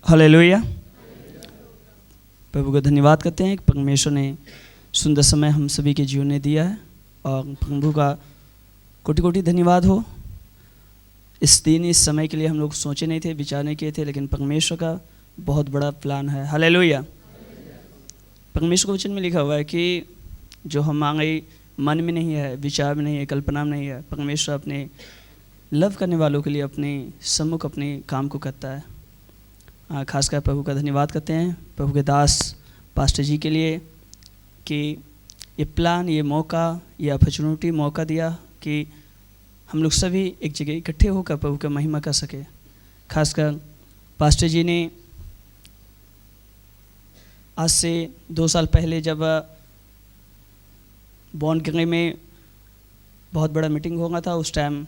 Hallelujah. प्रभु को धन्यवाद करते हैं कि परमेश्वर ने सुंदर समय हम सभी के जीवन में दिया है और प्रभु का कोटि कोटि धन्यवाद हो। इस दिन इस समय के लिए हम लोग सोचे नहीं थे, विचार नहीं किए थे, लेकिन परमेश्वर का बहुत बड़ा प्लान है। हालेलुया। परमेश्वर के वचन में लिखा हुआ है कि जो हमारे मन में नहीं है, विचार में नहीं है, कल्पना में नहीं है, परमेश्वर अपने लव करने वालों के लिए अपने सम्मुख अपने काम को करता है। खासकर प्रभु का धन्यवाद करते हैं प्रभु के दास पास्टर जी के लिए कि ये प्लान, ये मौका, ये अपॉर्चुनिटी मौका दिया कि हम लोग सभी एक जगह इकट्ठे होकर प्रभु का महिमा कर सके। खासकर पास्टर जी ने आज से 2 साल पहले जब बॉन्डगंगे में बहुत बड़ा मीटिंग होगा था, उस टाइम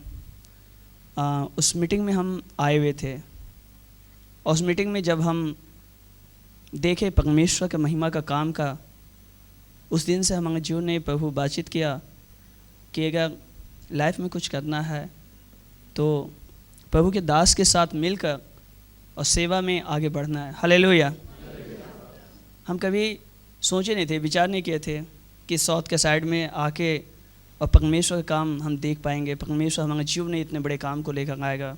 उस मीटिंग में हम आए हुए थे और उस मीटिंग में जब हम देखे परमेश्वर के महिमा का काम का, उस दिन से हमारे जीवन ने प्रभु बातचीत किया कि अगर लाइफ में कुछ करना है तो प्रभु के दास के साथ मिलकर और सेवा में आगे बढ़ना है। हालेलुया। हम कभी सोचे नहीं थे, विचार नहीं किए थे कि साउथ के साइड में आके और परमेश्वर का काम हम देख पाएंगे, परमेश्वर हमारे जीवन में इतने बड़े काम को लेकर आएगा।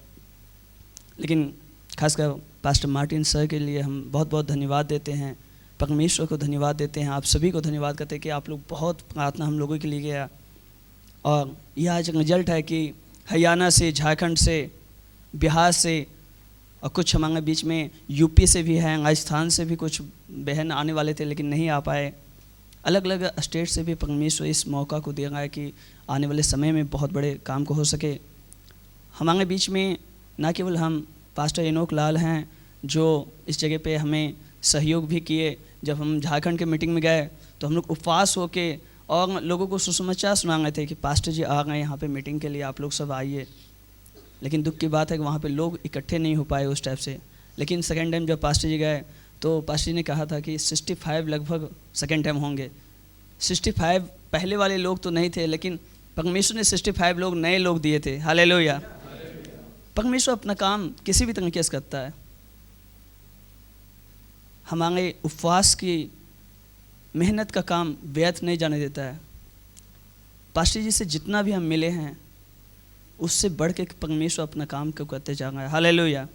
लेकिन खासकर पास्टर मार्टिन सर के लिए हम बहुत बहुत धन्यवाद देते हैं, परमेश्वर को धन्यवाद देते हैं, आप सभी को धन्यवाद करते हैं कि आप लोग बहुत प्रार्थना हम लोगों के लिए किया और यह आज रिजल्ट है कि हरियाणा से, झारखंड से, बिहार से और कुछ हमारे बीच में यूपी से भी हैं, राजस्थान से भी कुछ बहन आने वाले थे लेकिन नहीं आ पाए। अलग अलग स्टेट से भी परमेश्वर इस मौका को दे रहा है कि आने वाले समय में बहुत बड़े काम को हो सके। हमारे बीच में न केवल हम पास्टर एनोक लाल हैं जो इस जगह पे हमें सहयोग भी किए। जब हम झारखंड के मीटिंग में गए तो हम लोग उपवास होके और लोगों को सुसमाचार सुना रहे थे कि पास्टर जी आ गए यहाँ पे मीटिंग के लिए, आप लोग सब आइए। लेकिन दुख की बात है कि वहाँ पे लोग इकट्ठे नहीं हो पाए उस टाइप से। लेकिन सेकेंड टाइम जब पास्टर जी गए तो पास्टर जी ने कहा था कि 65 लगभग सेकेंड टाइम होंगे। 65 पहले वाले लोग तो नहीं थे, लेकिन परमेश्वर ने 65 लोग नए लोग दिए थे। हालेलुया। परमेश्वर अपना काम किसी भी तरीके से करता है। हमारे उपवास की मेहनत का काम व्यर्थ नहीं जाने देता है। पास्टर जी से जितना भी हम मिले हैं उससे बढ़ के परमेश्वर अपना काम क्यों करते जा रहा है। हालेलुया।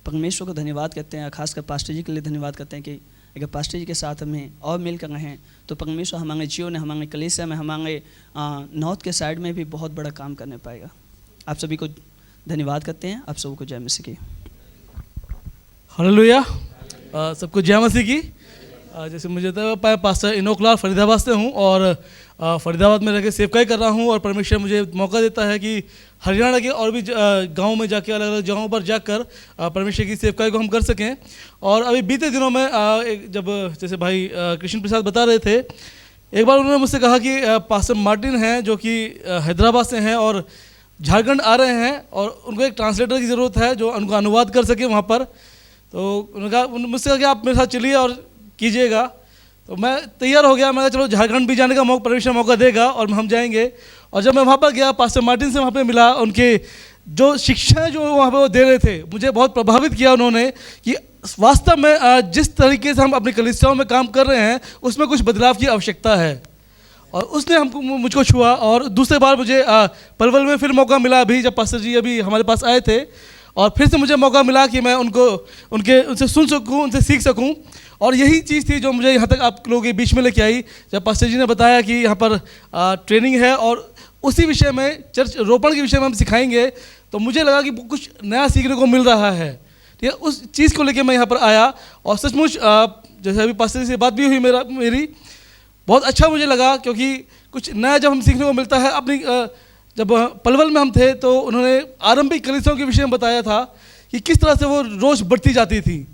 परमेश्वर को धन्यवाद करते हैं, खासकर पास्टर जी के लिए धन्यवाद करते हैं कि अगर पास्टर जी के साथ हमें और मिल कर रहें तो परमेश्वर हमारे जीवन में, हमारे कलीसिया में, हमारे नॉर्थ के साइड में भी बहुत बड़ा काम करने पाएगा। आप सभी को धन्यवाद करते हैं। आप सबको जय मसीह की। हालेलुया। सबको जय मसीह की। जैसे मुझे तो पास्टर एनोक लाल फरीदाबाद से हूँ और फरीदाबाद में रहकर सेवकाई कर रहा हूँ और परमेश्वर मुझे मौका देता है कि हरियाणा के और भी गाँव में जाके, अलग अलग जगहों पर जाकर परमेश्वर की सेवकाई को हम कर सकें। और अभी बीते दिनों में जब जैसे भाई कृष्ण प्रसाद बता रहे थे, एक बार उन्होंने मुझसे कहा कि पास्टर मार्टिन हैं जो कि हैदराबाद से हैं और झारखंड आ रहे हैं और उनको एक ट्रांसलेटर की ज़रूरत है जो उनको अनुवाद कर सके वहाँ पर। तो उन्होंने कहा, मुझसे कहा कि आप मेरे साथ चलिए और कीजिएगा। तो मैं तैयार हो गया। मैं कहा चलो झारखंड भी जाने का परमेश्वर मौका देगा और हम जाएंगे। और जब मैं वहाँ पर गया, पास्टर मार्टिन से वहाँ पे मिला, उनके जो शिक्षाएं जो वहाँ पे वो दे रहे थे मुझे बहुत प्रभावित किया उन्होंने कि वास्तव में जिस तरीके से हम अपनी कलीसियाओं में काम कर रहे हैं उसमें कुछ बदलाव की आवश्यकता है। और उसने हमको मुझको छुआ। और दूसरे बार मुझे पलवल में फिर मौका मिला, अभी जब पास्टर जी अभी हमारे पास आए थे, और फिर से मुझे मौका मिला कि मैं उनसे सुन सकूं, उनसे सीख सकूं। और यही चीज़ थी जो मुझे यहाँ तक आप लोगों के बीच में लेके आई, जब पास्टर जी ने बताया कि यहाँ पर ट्रेनिंग है और उसी विषय में, चर्च रोपण के विषय में हम सिखाएंगे। तो मुझे लगा कि कुछ नया सीखने को मिल रहा है। ठीक है, उस चीज़ को लेकर मैं यहाँ पर आया और सचमुच जैसे अभी पास्टर जी से बात भी हुई मेरी, बहुत अच्छा मुझे लगा क्योंकि कुछ नया जब हम सीखने को मिलता है। अपनी जब पलवल में हम थे तो उन्होंने आरंभिक कलीसियाओं के विषय में बताया था कि किस तरह से वो रोज़ बढ़ती जाती थी।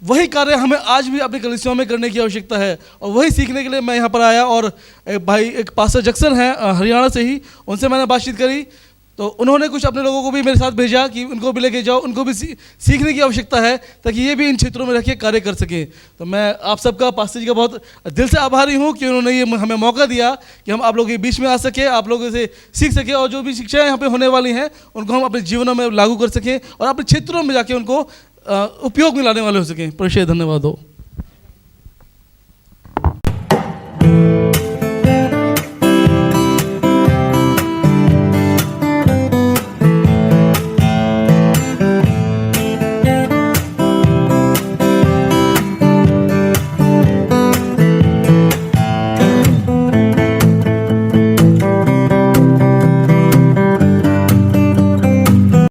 वही कार्य हमें आज भी अपनी कलीसियाओं में करने की आवश्यकता है और वही सीखने के लिए मैं यहाँ पर आया। और एक पास्टर जक्सन हैं हरियाणा से ही, उनसे मैंने बातचीत करी तो उन्होंने कुछ अपने लोगों को भी मेरे साथ भेजा कि उनको भी लेके जाओ, उनको भी सीखने की आवश्यकता है ताकि ये भी इन क्षेत्रों में रह के कार्य कर सकें। तो मैं आप सबका, पास्टर जी का बहुत दिल से आभारी हूँ कि उन्होंने ये हमें मौका दिया कि हम आप लोगों के बीच में आ सके, आप लोगों से सीख सके और जो भी शिक्षाएँ यहाँ पे होने वाली हैं उनको हम अपने जीवनों में लागू कर सकें और अपने क्षेत्रों में जाके उनको उपयोग में लाने वाले हो सकें। परमेश्वर धन्यवाद हो।